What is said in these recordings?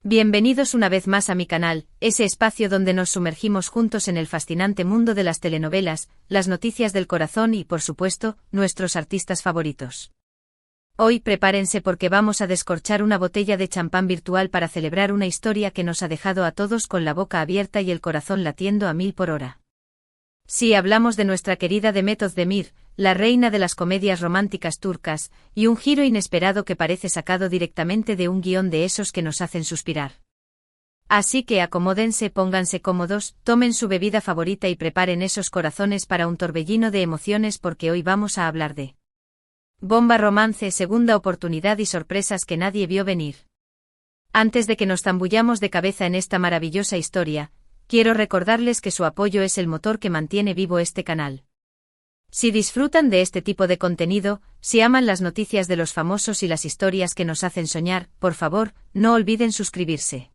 Bienvenidos una vez más a mi canal, ese espacio donde nos sumergimos juntos en el fascinante mundo de las telenovelas, las noticias del corazón y, por supuesto, nuestros artistas favoritos. Hoy prepárense porque vamos a descorchar una botella de champán virtual para celebrar una historia que nos ha dejado a todos con la boca abierta y el corazón latiendo a 1000 por hora. Sí, hablamos de nuestra querida Demet Özdemir, la reina de las comedias románticas turcas, y un giro inesperado que parece sacado directamente de un guión de esos que nos hacen suspirar. Así que acomódense, pónganse cómodos, tomen su bebida favorita y preparen esos corazones para un torbellino de emociones porque hoy vamos a hablar de bomba romance, segunda oportunidad y sorpresas que nadie vio venir. Antes de que nos zambullamos de cabeza en esta maravillosa historia, quiero recordarles que su apoyo es el motor que mantiene vivo este canal. Si disfrutan de este tipo de contenido, si aman las noticias de los famosos y las historias que nos hacen soñar, por favor, no olviden suscribirse.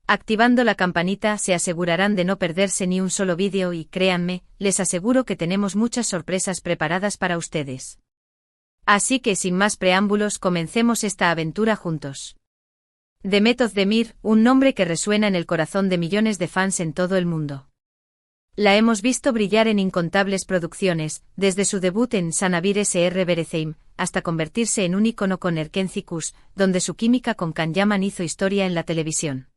Activando la campanita se asegurarán de no perderse ni un solo vídeo y, créanme, les aseguro que tenemos muchas sorpresas preparadas para ustedes. Así que sin más preámbulos comencemos esta aventura juntos. Demet Özdemir, un nombre que resuena en el corazón de millones de fans en todo el mundo. La hemos visto brillar en incontables producciones, desde su debut en Sana Bir Sr. Vereceğim, hasta convertirse en un ícono con Erkenci Kuş, donde su química con Can Yaman hizo historia en la televisión.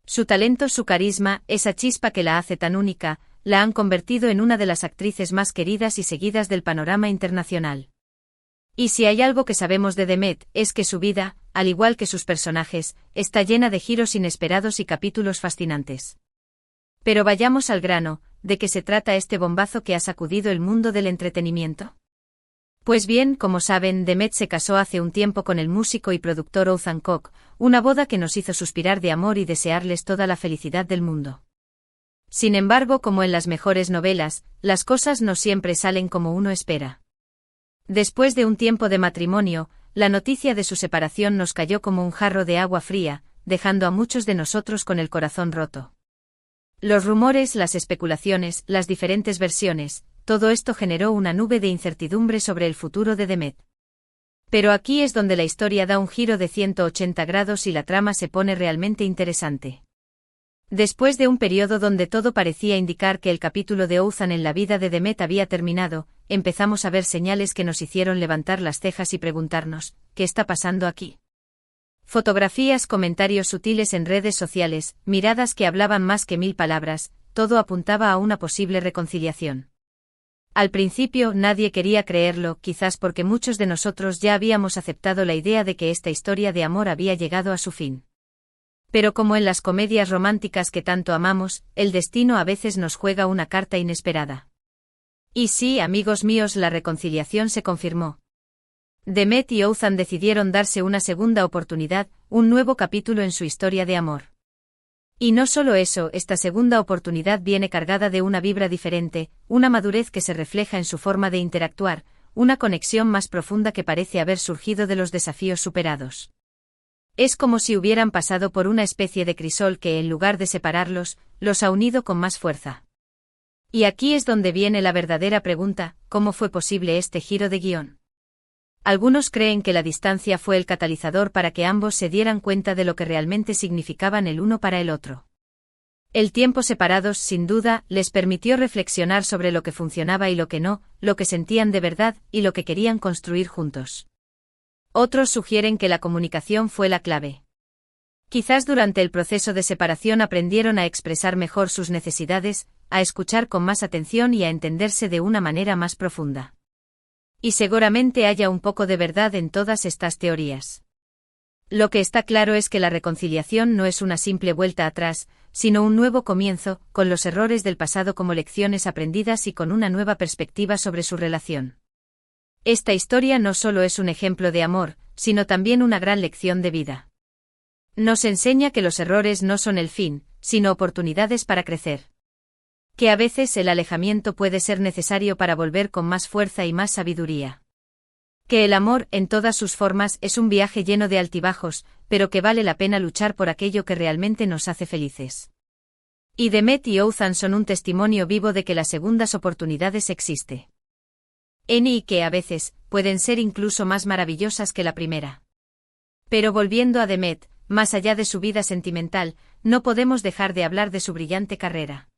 Su talento, su carisma, esa chispa que la hace tan única, la han convertido en una de las actrices más queridas y seguidas del panorama internacional. Y si hay algo que sabemos de Demet, es que su vida, al igual que sus personajes, está llena de giros inesperados y capítulos fascinantes. Pero vayamos al grano, ¿de qué se trata este bombazo que ha sacudido el mundo del entretenimiento? Pues bien, como saben, Demet se casó hace un tiempo con el músico y productor Oğuzhan Koç, una boda que nos hizo suspirar de amor y desearles toda la felicidad del mundo. Sin embargo, como en las mejores novelas, las cosas no siempre salen como uno espera. Después de un tiempo de matrimonio, la noticia de su separación nos cayó como un jarro de agua fría, dejando a muchos de nosotros con el corazón roto. Los rumores, las especulaciones, las diferentes versiones, todo esto generó una nube de incertidumbre sobre el futuro de Demet. Pero aquí es donde la historia da un giro de 180 grados y la trama se pone realmente interesante. Después de un periodo donde todo parecía indicar que el capítulo de Oğuzhan en la vida de Demet había terminado, empezamos a ver señales que nos hicieron levantar las cejas y preguntarnos, ¿qué está pasando aquí? Fotografías, comentarios sutiles en redes sociales, miradas que hablaban más que 1000 palabras, todo apuntaba a una posible reconciliación. Al principio nadie quería creerlo, quizás porque muchos de nosotros ya habíamos aceptado la idea de que esta historia de amor había llegado a su fin. Pero como en las comedias románticas que tanto amamos, el destino a veces nos juega una carta inesperada. Y sí, amigos míos, la reconciliación se confirmó. Demet y Oğuzhan decidieron darse una segunda oportunidad, un nuevo capítulo en su historia de amor. Y no solo eso, esta segunda oportunidad viene cargada de una vibra diferente, una madurez que se refleja en su forma de interactuar, una conexión más profunda que parece haber surgido de los desafíos superados. Es como si hubieran pasado por una especie de crisol que, en lugar de separarlos, los ha unido con más fuerza. Y aquí es donde viene la verdadera pregunta, ¿cómo fue posible este giro de guión? Algunos creen que la distancia fue el catalizador para que ambos se dieran cuenta de lo que realmente significaban el uno para el otro. El tiempo separados, sin duda, les permitió reflexionar sobre lo que funcionaba y lo que no, lo que sentían de verdad y lo que querían construir juntos. Otros sugieren que la comunicación fue la clave. Quizás durante el proceso de separación aprendieron a expresar mejor sus necesidades, a escuchar con más atención y a entenderse de una manera más profunda. Y seguramente haya un poco de verdad en todas estas teorías. Lo que está claro es que la reconciliación no es una simple vuelta atrás, sino un nuevo comienzo, con los errores del pasado como lecciones aprendidas y con una nueva perspectiva sobre su relación. Esta historia no solo es un ejemplo de amor, sino también una gran lección de vida. Nos enseña que los errores no son el fin, sino oportunidades para crecer. Que a veces el alejamiento puede ser necesario para volver con más fuerza y más sabiduría. Que el amor, en todas sus formas, es un viaje lleno de altibajos, pero que vale la pena luchar por aquello que realmente nos hace felices. Y Demet y Oğuzhan son un testimonio vivo de que las segundas oportunidades existen. Y que a veces, pueden ser incluso más maravillosas que la primera. Pero volviendo a Demet, más allá de su vida sentimental, no podemos dejar de hablar de su brillante carrera.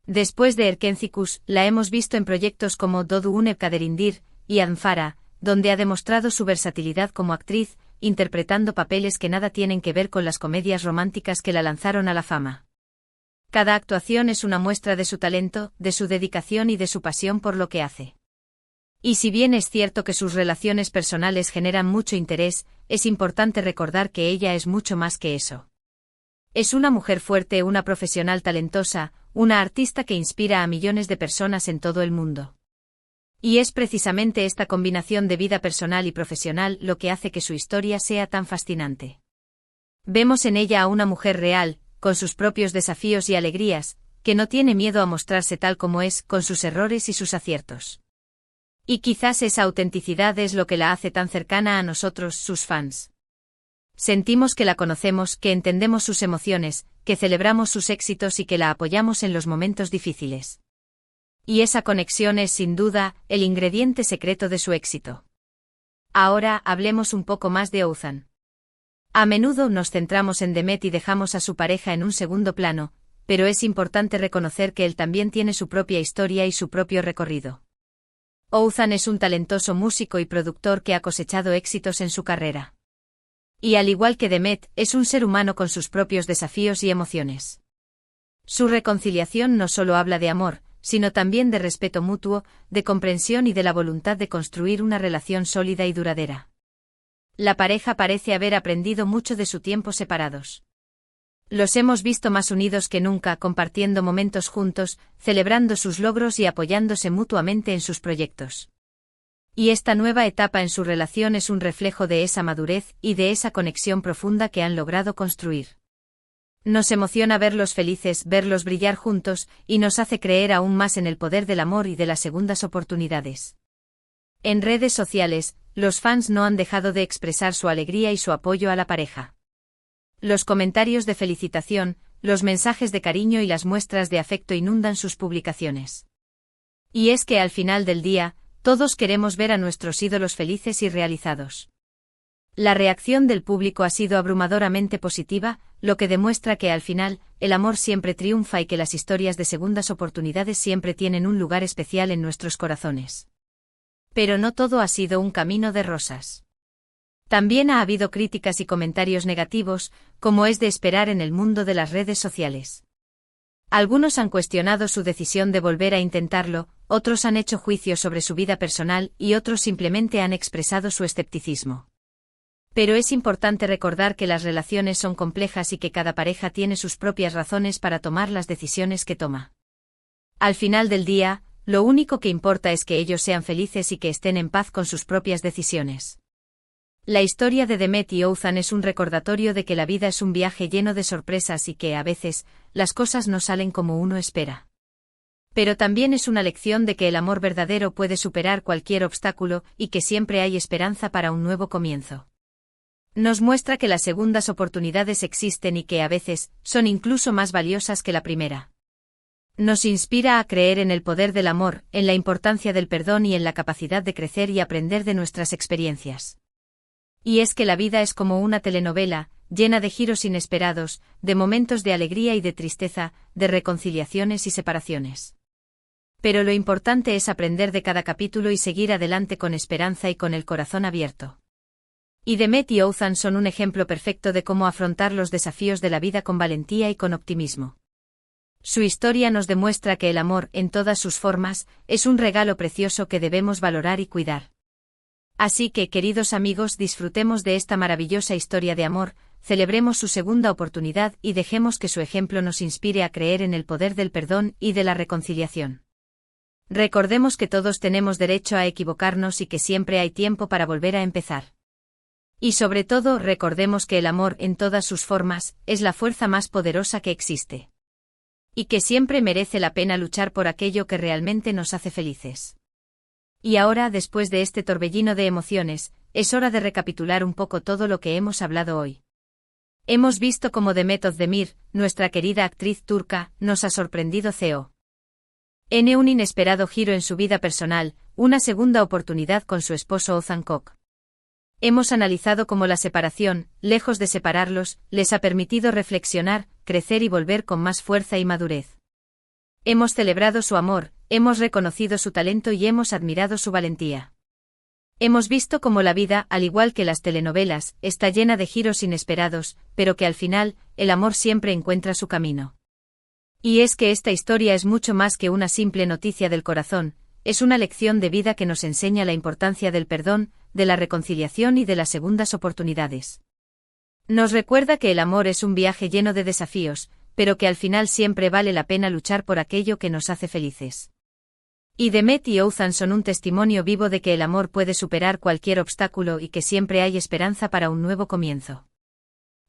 Después de Erkencikus, la hemos visto en proyectos como Dodu Une Kaderindir y Anfara, donde ha demostrado su versatilidad como actriz, interpretando papeles que nada tienen que ver con las comedias románticas que la lanzaron a la fama. Cada actuación es una muestra de su talento, de su dedicación y de su pasión por lo que hace. Y si bien es cierto que sus relaciones personales generan mucho interés, es importante recordar que ella es mucho más que eso. Es una mujer fuerte, una profesional talentosa, una artista que inspira a millones de personas en todo el mundo. Y es precisamente esta combinación de vida personal y profesional lo que hace que su historia sea tan fascinante. Vemos en ella a una mujer real, con sus propios desafíos y alegrías, que no tiene miedo a mostrarse tal como es, con sus errores y sus aciertos. Y quizás esa autenticidad es lo que la hace tan cercana a nosotros, sus fans. Sentimos que la conocemos, que entendemos sus emociones, que celebramos sus éxitos y que la apoyamos en los momentos difíciles. Y esa conexión es, sin duda, el ingrediente secreto de su éxito. Ahora, hablemos un poco más de Oğuzhan. A menudo nos centramos en Demet y dejamos a su pareja en un segundo plano, pero es importante reconocer que él también tiene su propia historia y su propio recorrido. Oğuzhan es un talentoso músico y productor que ha cosechado éxitos en su carrera. Y al igual que Demet, es un ser humano con sus propios desafíos y emociones. Su reconciliación no solo habla de amor, sino también de respeto mutuo, de comprensión y de la voluntad de construir una relación sólida y duradera. La pareja parece haber aprendido mucho de su tiempo separados. Los hemos visto más unidos que nunca, compartiendo momentos juntos, celebrando sus logros y apoyándose mutuamente en sus proyectos. Y esta nueva etapa en su relación es un reflejo de esa madurez y de esa conexión profunda que han logrado construir. Nos emociona verlos felices, verlos brillar juntos, y nos hace creer aún más en el poder del amor y de las segundas oportunidades. En redes sociales, los fans no han dejado de expresar su alegría y su apoyo a la pareja. Los comentarios de felicitación, los mensajes de cariño y las muestras de afecto inundan sus publicaciones. Y es que al final del día, todos queremos ver a nuestros ídolos felices y realizados. La reacción del público ha sido abrumadoramente positiva, lo que demuestra que al final, el amor siempre triunfa y que las historias de segundas oportunidades siempre tienen un lugar especial en nuestros corazones. Pero no todo ha sido un camino de rosas. También ha habido críticas y comentarios negativos, como es de esperar en el mundo de las redes sociales. Algunos han cuestionado su decisión de volver a intentarlo, otros han hecho juicios sobre su vida personal y otros simplemente han expresado su escepticismo. Pero es importante recordar que las relaciones son complejas y que cada pareja tiene sus propias razones para tomar las decisiones que toma. Al final del día, lo único que importa es que ellos sean felices y que estén en paz con sus propias decisiones. La historia de Demet y Oğuzhan es un recordatorio de que la vida es un viaje lleno de sorpresas y que, a veces, las cosas no salen como uno espera. Pero también es una lección de que el amor verdadero puede superar cualquier obstáculo y que siempre hay esperanza para un nuevo comienzo. Nos muestra que las segundas oportunidades existen y que a veces son incluso más valiosas que la primera. Nos inspira a creer en el poder del amor, en la importancia del perdón y en la capacidad de crecer y aprender de nuestras experiencias. Y es que la vida es como una telenovela, llena de giros inesperados, de momentos de alegría y de tristeza, de reconciliaciones y separaciones. Pero lo importante es aprender de cada capítulo y seguir adelante con esperanza y con el corazón abierto. Y Demet y Oğuzhan son un ejemplo perfecto de cómo afrontar los desafíos de la vida con valentía y con optimismo. Su historia nos demuestra que el amor, en todas sus formas, es un regalo precioso que debemos valorar y cuidar. Así que, queridos amigos, disfrutemos de esta maravillosa historia de amor, celebremos su segunda oportunidad y dejemos que su ejemplo nos inspire a creer en el poder del perdón y de la reconciliación. Recordemos que todos tenemos derecho a equivocarnos y que siempre hay tiempo para volver a empezar. Y sobre todo, recordemos que el amor, en todas sus formas, es la fuerza más poderosa que existe. Y que siempre merece la pena luchar por aquello que realmente nos hace felices. Y ahora, después de este torbellino de emociones, es hora de recapitular un poco todo lo que hemos hablado hoy. Hemos visto cómo Demet Özdemir, nuestra querida actriz turca, nos ha sorprendido en un inesperado giro en su vida personal, una segunda oportunidad con su esposo Oğuzhan Koç. Hemos analizado cómo la separación, lejos de separarlos, les ha permitido reflexionar, crecer y volver con más fuerza y madurez. Hemos celebrado su amor, hemos reconocido su talento y hemos admirado su valentía. Hemos visto cómo la vida, al igual que las telenovelas, está llena de giros inesperados, pero que al final, el amor siempre encuentra su camino. Y es que esta historia es mucho más que una simple noticia del corazón, es una lección de vida que nos enseña la importancia del perdón, de la reconciliación y de las segundas oportunidades. Nos recuerda que el amor es un viaje lleno de desafíos, pero que al final siempre vale la pena luchar por aquello que nos hace felices. Y Demet y Othan son un testimonio vivo de que el amor puede superar cualquier obstáculo y que siempre hay esperanza para un nuevo comienzo.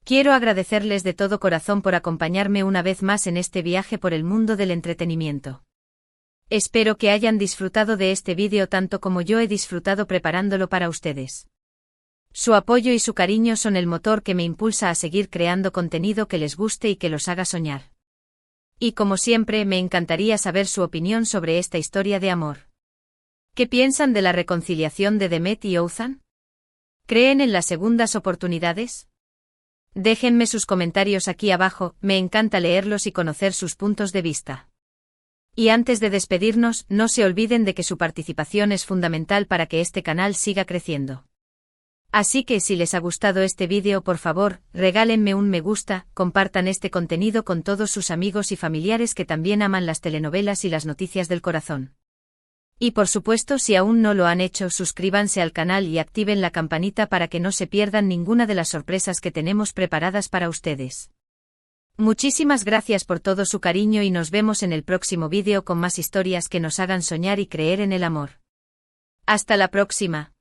Quiero agradecerles de todo corazón por acompañarme una vez más en este viaje por el mundo del entretenimiento. Espero que hayan disfrutado de este vídeo tanto como yo he disfrutado preparándolo para ustedes. Su apoyo y su cariño son el motor que me impulsa a seguir creando contenido que les guste y que los haga soñar. Y como siempre, me encantaría saber su opinión sobre esta historia de amor. ¿Qué piensan de la reconciliación de Demet y Othan? ¿Creen en las segundas oportunidades? Déjenme sus comentarios aquí abajo, me encanta leerlos y conocer sus puntos de vista. Y antes de despedirnos, no se olviden de que su participación es fundamental para que este canal siga creciendo. Así que si les ha gustado este vídeo, por favor, regálenme un me gusta, compartan este contenido con todos sus amigos y familiares que también aman las telenovelas y las noticias del corazón. Y por supuesto, si aún no lo han hecho, suscríbanse al canal y activen la campanita para que no se pierdan ninguna de las sorpresas que tenemos preparadas para ustedes. Muchísimas gracias por todo su cariño y nos vemos en el próximo vídeo con más historias que nos hagan soñar y creer en el amor. Hasta la próxima.